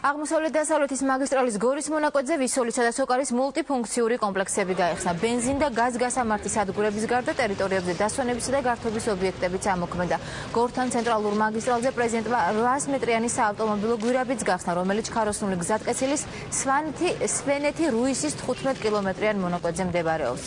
აღმოსავლეთ-დასავლეთის მაგისტრალის გორის მონაკვეთზე ვისოლისა და სოკარის მულტიფუნქციური კომპლექსები გაიხსნა. ბენზინ და გაზგასამართის სადგურების გარდა ტერიტორიებზე დასვენებისა და გართობის ობიექტებიც ამოქმედა. გორთან ცენტრალურ მაგისტრალზე პრეზიდენტმა 800 მეტრიანი საავტომობილო გვირაბიც გახსნა, რომელიც ჩქაროსნული გზატკეცილის სვენეთი-რუისის 15 კილომეტრიან მონაკვეთზე მდებარეობს.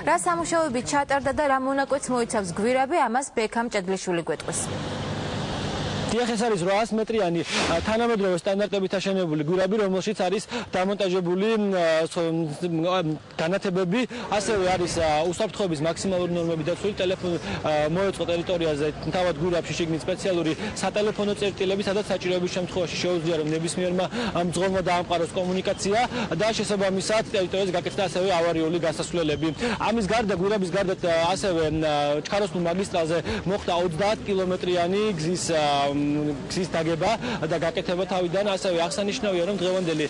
რა სამუშაოები ჩატარდა და რა მონაკვეთს მოიცავს გვირაბი, ამას ბექამ ჭედლიშვილი გვეტყვის. დიახ, ეს არის 800 მეტრიანი თანამედროვე სტანდარტებით აშენებული გვირაბი, რომელშიც არის დამონტაჟებული განათებები, ასევე არის უსაფრთხოების მაქსიმალური ნორმები დაცული, ტელეფონი მოეწყო ტერიტორიაზე თავად გვირაბში შიგნით სპეციალური სატელეფონო წერტილები, სადაც საჭიროების შემთხვევაში შეუძლია რომ ნებისმიერმა მძღოლმა დაამყაროს კომუნიკაცია და შესაბამისად ტერიტორიაზე გაკეთდა ასევე ავარიული გასასვლელები. ამის გარდა გვირაბის გარდა ასევე ჩქაროსნულ მაგისტრალზე მოხდა 30 კილომეტრიანი გზის დაგება და გაკეთება თავიდან, ასევე აღსანიშნავია, რომ დღევანდელი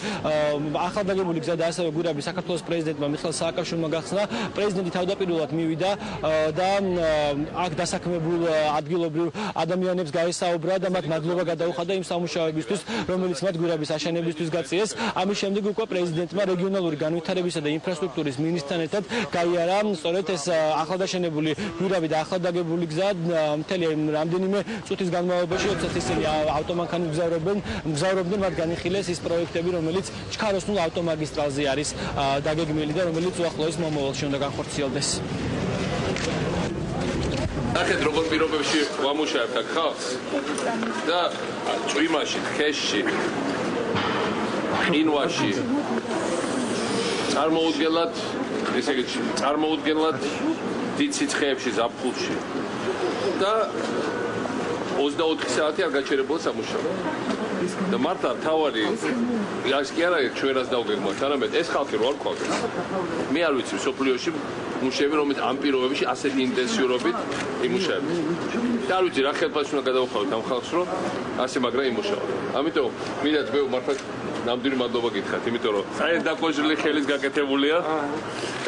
ახალდაგებული გზა და ასევე გვირაბი საქართველოს პრეზიდენტმა მიხეილ სააკაშვილმა გახსნა. პრეზიდენტი თავდაპირველად მივიდა და აქ დასაქმებულ ადგილობრივ ადამიანებს გაესაუბრა და მათ მადლობა გადაუხადა იმ სამუშაოებისთვის, რომელიც მათ გვირაბის აშენებისთვის გაწიეს. ამის შემდეგ უკვე პრეზიდენტმა რეგიონალური განვითარებისა და ინფრასტრუქტურის მინისტრთან ერთად გაიარა სწორედ ეს ახლადაშენებული გვირაბი და ახლადაგებული გზა მთელი რამდენიმე წუთის განმავლობაში ისინი ავტომანქანით მგზავრობდნენ, მათ განიხილეს ის პროექტები, რომელიც ჩქაროსნულ ავტომაგისტრალზე არის დაგეგმილი და რომელიც უახლოეს მომავალში უნდა განხორციელდეს. ნახეთ, როგორ პირობებში ვამუშავებთ აქ ხალხს და წვიმაში, თქეში, ყინვაში წარმოუდგენლად დიდ სიცხეებში, ზაფხულში და 24 საათი არ გაჩერებულა სამუშაო. და მართლა თავარი ის კი არა ჩვენ რას დავგეგმოთ, არამედ ეს ხალხი რო არ ყავს. მე არ ვიცი სოფლიოში მუშები რომელიც ამ პირობებში ასეთი ინტენსიურობით იმუშავებს. და არ ვიცი რა ხელფასი უნდა გადავხავოთ ამ ხალხს რომ ასე მაგრა იმუშავა. ამიტომ მინდა მე მართლა ნამდვილი მადლობა გითხრათ, იმიტომ რომ საერთოდ დაკოჟრილი ხელის გაკეთებულია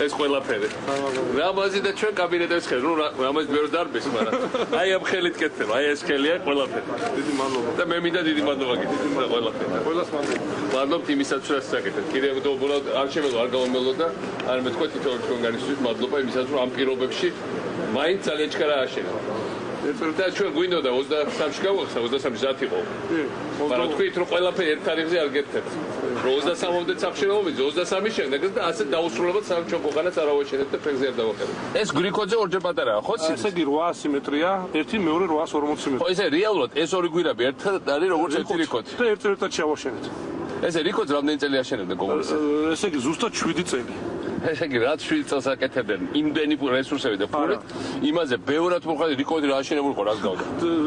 ეს ყველაფერი. რამაზი და ჩვენ კაბინეტებს ხერ, რომ რამაზი ბევრ დარბეს, მაგრამ აი ამ ხელით კეთდება, აი ეს ხელია ყველაფერი. დიდი მადლობა. და მე მინდა დიდი მადლობა გითხრათ და ყველაფერი. ყველას მადლობა. მადლობთ იმისაც რომ ასაკეთეთ. კიდევ უბრალოდ არ შემეძლო, არ გამომელო და არ მეთქვა თვითონ თქვენგანისთვის მადლობა იმისაც რომ ამ პირობებში მაინც ძალიან ჩქარა აშენა. და ჩვენ გვინდოდა 23-ში გავახსნა, 23-ში ზათ იყო. მაგრამ თქვით რომ ყველაფერი ერთ თარიღზე არ გეთქეთ. რომ 23-მდე სამშენებლობაზე 23-ის შემდეგ და ასე დაუსრულებლად სამშენებლო ქვეყანას არ ავაჩენეთ და ფეხზე არ დავაყენეთ. ეს გრიკოძე ორჯერ პატარაა, ხო? ესე იგი 800 მეტრია, ერთი მეორე 840 მეტრი. ხო, ესე რეალურად ეს ორი გვირაბი ერთად არის როგორც ერთი რიკოძე. და ერთ-ერთად შევაშენეთ. ესე რიკოძე რამდენი წელი აშენებდა კომუნიკაცია? ესე იგი ზუსტად 7 წელი. ესე იგი რაც 7 წელს აკეთებდნენ იმდენი რესურსები და ფულით, იმაზე ბევრად მოხდა რიკოდი რა აშენებული ხო, რას გავდა?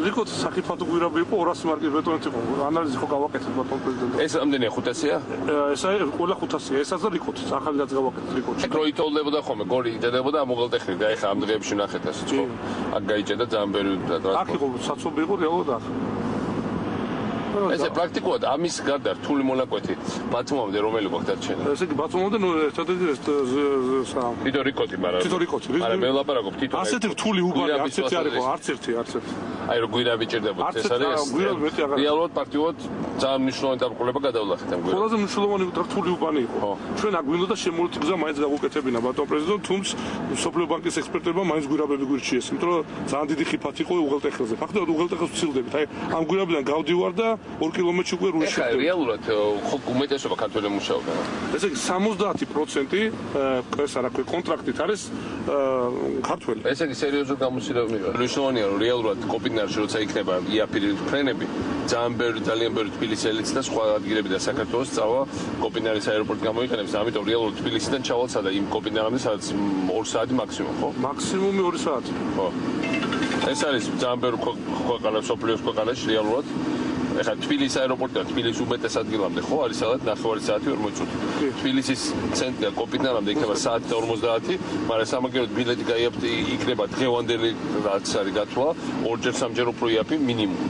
რიკოდი სახიფათო გვირაბი იყო 200 მარკის ბეტონით იყო. ანალიზი ხო გავაკეთეთ ბატონ პრეზიდენტი. ეს რამდენია 500-ია? ესა ყველა 500-ია. ესაც და რიკოდი ახალგაც გავაკეთეთ რიკოდი. ეგ რო ითოლდებოდა ხოლმე, გორი იტედებოდა ამ უღელტეხნით და ეხა ამ დღეებში ნახეთ ასე ხო? აქ გაიჭედა ძალიან ბევრი ტრანსპორტი. აქ იყო საცობი იყო რეალურად აქ. ესე პრაქტიკულად ამის გარდა რთული მონაკვეთი ბათუმამდე რომელი გვაქვს დარჩენა? ესე იგი ბათუმამდე ერთადერთი თითო რიკოდი, მაგრამ თითო რიკოდი. არა, მე ვლაპარაკობ თითო. ასეთი რთული უბანი არც ერთი არ იყო, არც ერთი. აი რომ გვირაბი ჭირდებოდა, ეს არის რეალურად პარტიულად ძალიან მნიშვნელოვანი დაბრძოლება გადავლახეთ ამ გვირაბს. ყველაზე მნიშვნელოვანი და რთული უბანი იყო. ჩვენ აქ გვინდოდა შემოვლითი გზა მაინც გავუკეთებინა ბატონ პრეზიდენტ, თუმცა სოფლიო ბანკის ექსპერტებმა მაინც გვირაბები გვირჩიეს, იმიტომ რომ ძალიან დიდი ხიფათი იყო უღელტეხილზე. ფაქტობრივად უღელტეხილს ვცილდებით. აი ამ გვირაბიდან გავდივარ და 2 კილომეტრში უკვე რუში. ეხლა რეალურად ხო უმეტესობა ქართველი მუშაობენ. ესე იგი 70% ეს არა ქვე კონტრაქტით არის ქართველი. ესე იგი სერიოზულად გამოსილებული. მნიშვნელოვანია რომ რეალურად კოპინარში როცა იქნება იაფირი ფრენები, ძალიან ბევრი თბილისელიც და სხვა ადგილები და საქართველოს წავა კოპინარის აეროპორტი გამოიყენებს, ამიტომ რეალურად თბილისიდან ჩავალსა და იმ კოპინარამდე სადაც 2 საათი მაქსიმუმ, ხო? მაქსიმუმი 2 საათი. ხო. ეს არის ძალიან ბევრი ქვეყანა, სოფლიოს ქვეყანაში რეალურად. ეხლა თბილისის აეროპორტი და თბილისის უმეტეს ადგილამდე ხო არის სადაც 9 საათი 40 წუთი. თბილისის ცენტრიდან კოპინარამდე იქნება საათი და 50, მაგრამ სამაგიეროდ ბილეთი იქნება დღევანდელი რაც არის გათვლა, 2-3-ჯერ უფრო იაფი მინიმუმ.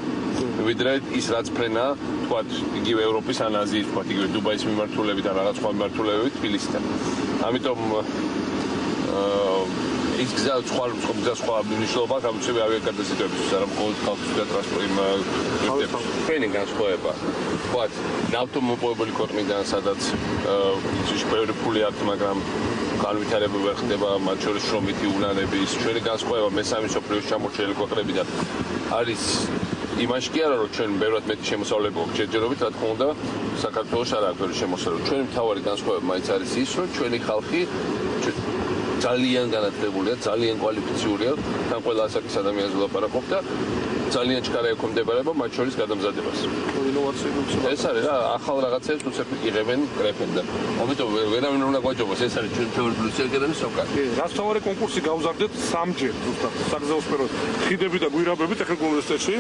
ვიდრე ის რაც ფრენა, თქვათ, იგივე ევროპის ან აზიის, თქვათ, იგივე დუბაის მიმართულებით ან რაღაც სხვა მიმართულებებით თბილისიდან. ამიტომ ის გზა სხვა მნიშვნელობა გამოწვევი ავიაკატასტროფებისთვის, არა მხოლოდ ხალხის ტრანსპორტის. ჩვენი განსხვავება, ვთქვათ, ნავთობმოპოვებული ქვეყნიდან, სადაც ბევრი ფული აქვს, მაგრამ განვითარება ვერ ხდება, მათ შორის შრომითი უნარების. ჩვენი განსხვავება მესამე მსოფლიოს ჩამორჩენილი ქვეყნებიდან არის იმაში კი არა, რომ ჩვენ ბევრად მეტი შემოსავლები გვაქვს ჯერჯერობით, რა თქმა უნდა, საქართველოს არ აქვს ბევრი შემოსავლები. ჩვენი მთავარი განსხვავება მაინც არის ის, რომ ჩვენი ხალხი ძალიან განათლებულია, ძალიან კვალიფიციურია, თან ყველა ასაკის ადამიანს ვლაპარაკობ და ძალიან ჩქარა ექვემდებარება მათ შორის გადამზადებას. ეს არის რა, ახალ რაღაცებს უცებ იღებენ, კრეფენ და ამიტომ ვერავინ უნდა გვაჯობოს, ეს არის ჩვენ თეორიული პლუსი სოკარი. რაც თავარი კონკურსი გავზარდეთ 3-ჯერ, ზუსტად საგზაო სფეროს ხიდები და გვირაბები ტექნიკურ უნივერსიტეტში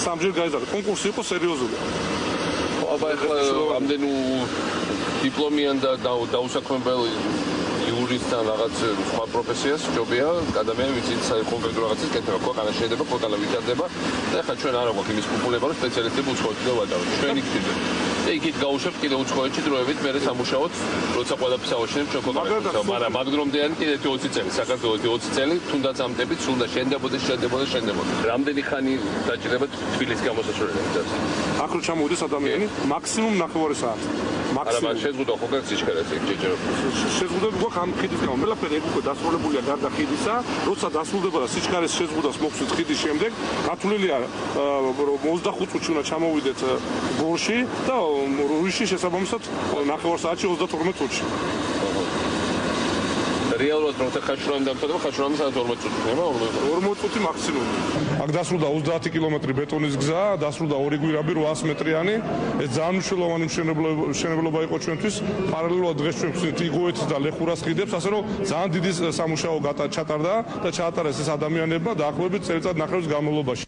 3-ჯერ გაიზარდა. კონკურსი იყო სერიოზული. აბა ეხლა ამდენი დიპლომიან და დაუსაქმებელი იურისტთან რაღაც სხვა პროფესიას ჯობია ადამიანი ვიცით კონკრეტულ რაღაცას კეთება, ქვეყანა შეიძლება, ქვეყანა ვითარდება და ეხლა ჩვენ არ გვაქვს იმის პოპულარობა, რომ სპეციალისტები უცხოეთში დავაჭაროთ. ჩვენი გქირდება. და იქით გაუშვებთ კიდევ უცხოეთში დროებით, მერე სამუშაოთ, როცა ყველაფერს ავაშენებთ ჩვენ ქვეყანაში. მაგრამ მაგ დრომდეანი კიდევ 20 წელი, საქართველოს 20 წელი, თუნდაც ამ ტემპით სულდა შენდებოდეს. რამდენი ხანი დაჭირება თბილისის გამოსასვლელად? აქ რო ჩამოვიდეს ადამიანი, მაქსიმუმ 9 საათი. არა, მაგრამ შეზღუდვა ხო გაქვს სიჩქარეც იქ ჯერჯერობით. შეზღუდვები გვაქვს ამ ხიდის გამო. ყველაფერი უკვე დასრულებულია გარდა ხიდისა, როცა დასრულდება და სიჩქარის შეზღუდვას მოხსნით ხიდის შემდეგ, გათვლილია 25 წუთში უნდა ჩამოვიდეთ გორში და რუში შესაბამისად 9 საათში 32 წუთში. რეალურად როცა ხაშურანი დამთავრდება, ხაშურანი სადაც 40 წუთი ხდება, 40 წუთი მაქსიმუმი. აქ დასრულდა 30 კილომეტრი ბეტონის გზა, დასრულდა 2 გვირაბი 800 მეტრიანი. ეს ძალიან მნიშვნელოვანი მშენებლობა იყო ჩვენთვის. პარალელურად დღეს ჩვენ ვხსნით იგოეთს და ლეხურას ხიდებს, ასე რომ ძალიან დიდი სამუშაო ჩატარდა და ჩაატარეს ეს ადამიანებმა დაახლოებით წელიწად ნახევრის განმავლობაში.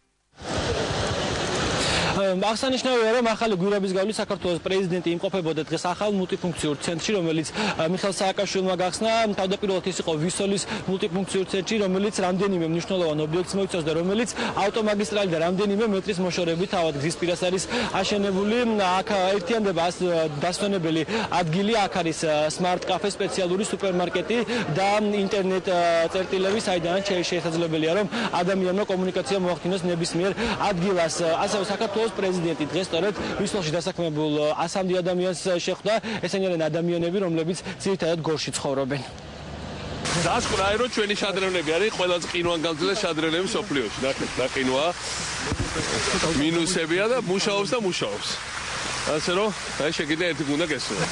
აღსანიშნავია, რომ ახალი გვირაბის გავლით საქართველოს პრეზიდენტი იმყოფებოდა დღეს ახალ მულტიფუნქციურ ცენტრში, რომელიც მიხეილ სააკაშვილმა გახსნა. თავდაპირველად ის იყო ვისოლის მულტიფუნქციურ ცენტრი, რომელიც რამდენიმე მნიშვნელოვან ობიექტს მოიცავს და რომელიც ავტომაგისტრალი და რამდენიმე მეტრის მოშორებით თავად გზის პირას არის აშენებული. აქ ერთიანდება დასვენებელი ადგილი, აქ არის smart cafe, სპეციალური სუპერმარკეტი და ინტერნეტ წერტილები, საიდანაც შესაძლებელია, რომ ადამიანმა კომუნიკაცია მოახდინოს ნებისმიერ ადგილას. ასევე საქართველოს პრეზიდენტი დღეს სწორედ ვისლოში დასაქმებულ 100 ადამიანს შეხვდა. ესენი არიან ადამიანები, რომლებიც ძირითადად გორში ცხოვრობენ. დასკვნაა, რომ ჩვენი შადრევნები არის ყველაზე ყინვანგალძლე შადრევნები სოფლიოში. ნახინვა მინუსებია და მუშაობს. ასე რომ, აი შეგიძლია ერთი გუნდა გესურვა.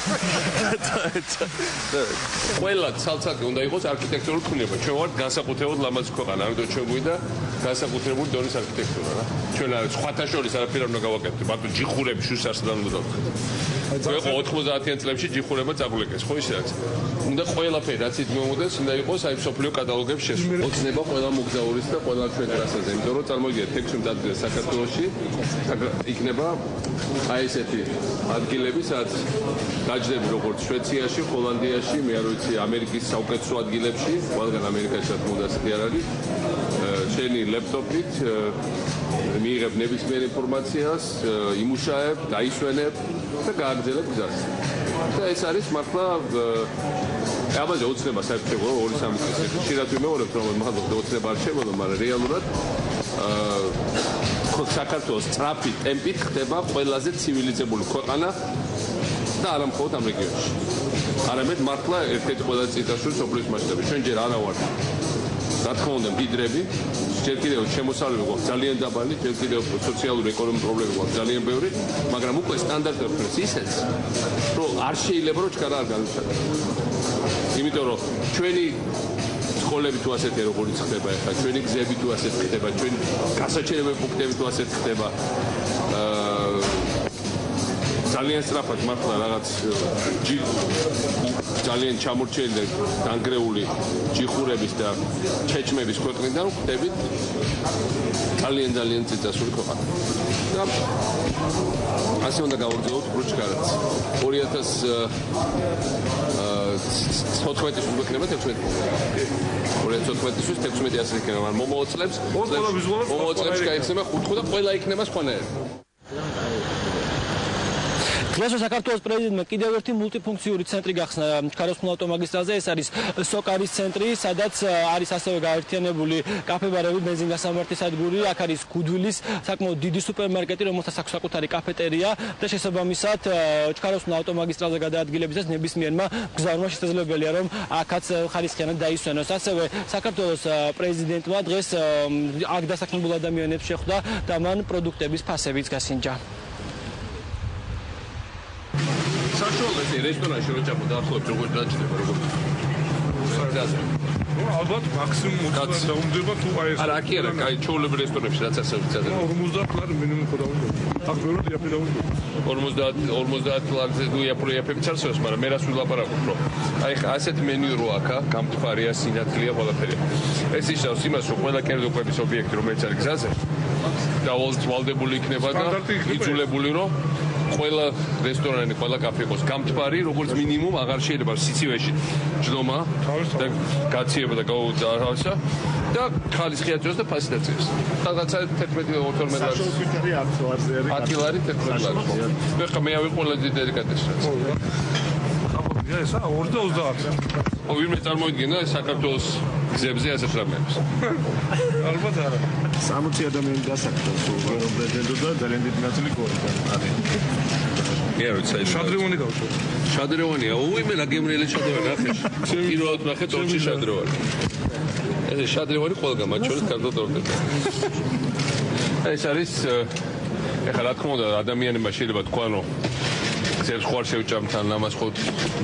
ყველა ცალ-ცალკე უნდა იყოს არქიტექტურული ქუნება. ჩვენ ვართ განსაკუთრებულად ლამაზი ქვეყანა, ამიტომ ჩვენ გვინდა განსაკუთრებული დონის არქიტექტურა რა. ჩვენ სხვათა შორის არაფერ არ უნდა გავაკეთოთ. მარტო ჯიხურები შუშარსთან უნდა დავხდეთ. ჩვენ 90-იან წლებში ჯიხურება წაგულეკეს, ხო ისე რაც. უნდა ყველაფერი რაც ის მომოდეს, უნდა იყოს აი სოფლიო კატალოგებში შესული. ოცნება ყველა მოგზაურის და ყველა ჩვენ რასაზე, იმიტომ რომ წარმოგიდგენთ 16 ადგილზე საქართველოში იქნება აი ესეთი ადგილები, სადაც დაჯდები როგორც შვეიცარიაში, ჰოლანდიაში, მე არ ვიცი, ამერიკის საუკეთესო ადგილებში, ყველგან ამერიკაში რა თქმა უნდა ასეთი არ არის. შენი ლეპტოპით მიიღებ ნებისმიერ ინფორმაციას, იმუშაებ, დაისვენებ და გააგრძელებ გზას. და ეს არის მართლა ამაზე ოცნება საერთოდ 2-3 წელი. შეიძლება ვიმეორებ რომ მართლა ოცნება არ შემოდა, მაგრამ რეალურად საქართველოს სწრაფი ტემპით ხდება ყველაზე ცივილიზებული ქვეყანა და არა მხოლოდ ამ რეგიონში. არამედ მართლა ერთ-ერთი ყველაზე წინასწარი სოფლის მასშტაბით. ჩვენ ჯერ არა ვართ. რა თქმა უნდა, მდიდრები, ჯერ კიდევ შემოსავლები გვაქვს ძალიან დაბალი, ჯერ კიდევ სოციალური ეკონომიკური პრობლემები გვაქვს ძალიან ბევრი, მაგრამ უკვე სტანდარტებს ვქნეს ისეც, რომ არ შეიძლება რომ ჩქარა არ განვითარდეს. იმიტომ რომ ჩვენი სკოლები თუ ასეთი როგორიც ხდება ახლა, ჩვენი გზები თუ ასეთი ხდება, ჩვენი გასაჩერებელი პუნქტები თუ ასეთი ხდება, ძალიან სწრაფად მართლა რაღაც ძალიან ჩამორჩენილი და დანგრეული ჯიხურების და ჩეჩმების ქვეყნიდან ხდებით ძალიან წიწასული ქვეყანა. და ასე უნდა გავაგრძელოთ პროჩკარაც. 2014-ის გვექნება 16. 2014-ის 16 ასე იქნება, მაგრამ მომავალ წლებს გაიხსნება 5 და ყველა იქნება სხვანაირი. დღეს საქართველოს პრეზიდენტმა კიდევ ერთი მულტიფუნქციური ცენტრი გახსნა ჩქაროსნულ ავტომაგისტრალზე. ეს არის სოკარის ცენტრი, სადაც არის ასევე გაერთიანებული კაფე-ბარები, ბენზინგასამართი სადგური, აქ არის გუდვილის საკმაოდ დიდი სუპერმარკეტი, რომელსაც აქვს საკუთარი კაფეტერია და შესაბამისად ჩქაროსნულ ავტომაგისტრალზე გადაადგილებისას ნებისმიერმა მგზავრმა შესაძლებელია რომ აქაც ხარისხიანად დაისვენოს. ასევე საქართველოს პრეზიდენტმა დღეს აქ დასაქმებულ ადამიანებს შეხვდა და მან პროდუქტების ფასებიც გასინჯა. საშუალო რესტორანში რო ჩამო დაახლოებით როგორ დაჭდება როგორ ალბათ მაქსიმუმ 20 დაუნდება თუ აი ეს არა კი არა კაი ჩაოლები რესტორნებში რაც ასე ვიცადე 50 ლარი მინიმუმ ხო დაუნდება აქ ბევრი იაფი დაუნდება 50 ლარზე თუ იაფებიც არსებობს მაგრამ მე რას ვილაპარაკობ რომ აი ასეთ მენიუ რო აქა გამთფარია სინათლეა ყველაფერი ეს ნიშნავს იმას რომ ყველა კერძოკვების ობიექტი რომელიც არის გზაზე დავალდებული იქნება და იძულებული რომ ყველა რესტორანი, ყველა კაფე იყოს გამთბარი, როგორც მინიმუმ აღარ შეიძლება სიცივეში ჯდომა და გაციება და გაუძარასა და ხალისხიათ დროს და ფასი დაწეს. რაღაცა 11-12 ლარი. საშუალო არის 10 ლარი 11 ლარი. მე ხა მე ავი ყველა დედიკატესრაც. ხა ესა 2.30. ვინმე წარმოიდგინა საქართველოს გზებზე ასეთ რამებს. ალბათ არა. 60 ადამიანი დასაქმდა სულ პრეზიდენტო და ძალიან დიდი ნაწილი გორიდან არის. მე არ ვიცი. შადრევანი გავწო. შადრევანია. უიმე ნაგემრიელი შადრევანი ახლა. პირველად ნახე წორში შადრევანი. ეს შადრევანი ყველგან მათ შორის კარტო ტორტები. ეს არის ეხლა რა თქმა უნდა ადამიანებმა შეიძლება თქვა რომ გზებს ხوار შევჭამთან ამას ხო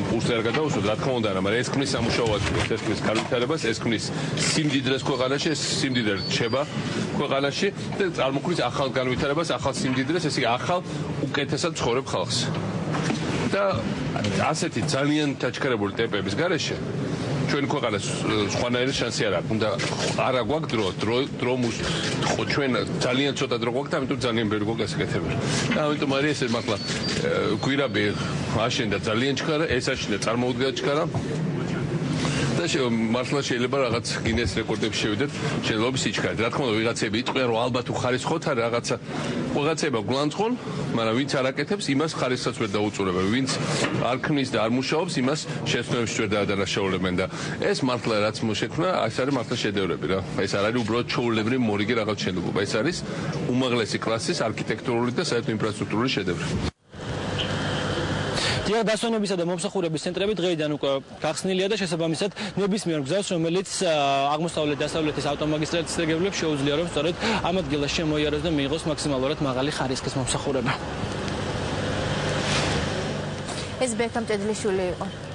პულსზე არ გადაუსვათ რა თქმა უნდა მაგრამ ეს ქმნის სამუშაო ადგილს ეს ქმნის განვითარებას ეს ქმნის სიმდიდრეს ქვეყანაში ეს სიმდიდრე რჩება ქვეყანაში და წარმოქმნის ახალ განვითარებას ახალ სიმდიდრეს ესე იგი ახალ უკეთესად ცხოვრებ ხალხს და ასეთი ძალიან დაჩქარებული ტემპების გარეშე ჩვენ ქვეყანას სხვანაირი შანსი არ აქვს. უნდა არა გვაქვს დრო ჩვენ ძალიან ცოტა დრო გვაქვს, ამიტომ ძალიან ბევრი გვაქვს გასაკეთებელი. და ამიტომ არის ესე მართლა გვირაბი აშენდა ძალიან ჩქარა, ეს აშენდა წარმოუდგა ჩქარა. და მართლა შეიძლება რაღაც გინეს რეკორდებში შევიდეთ შენობის სიჩქარით. რა თქმა უნდა ვიღაცები იტყვიან რომ ალბათ უხარისხოთ არა რაღაცა ვიღაცება გლანძღონ, მაგრამ ვინც არ აკეთებს იმას ხარისხსაც ვერ დაუწურებენ. ვინც არ ქმნის და არ მუშაობს იმას შეცდომებში ვერ დაადანაშაულებენ და ეს მართლა რაც მოშექმნა, ეს არის მართლა შედევრები რა. ეს არ არის უბრალოდ ჩაოლებრივი მორიგი რაღაც შენობა. ეს არის უმაღლესი კლასის არქიტექტურული და საერთო ინფრასტრუქტურული შედევრი. დიახ, დასვენებისა და მომსახურების ცენტრები დღეიდან უკვე გახსნილია და შესაბამისად ნებისმიერ მგზავრს, რომელიც აღმოსავლეთ-დასავლეთის ავტომაგისტრალის რეგიონებში შეუძლია რომ სწორედ ამ ადგილას შემოიაროს და მიიღოს მაქსიმალურად მაღალი ხარისხის მომსახურება. ეს ბექამ ჭედლიშვილი იყო.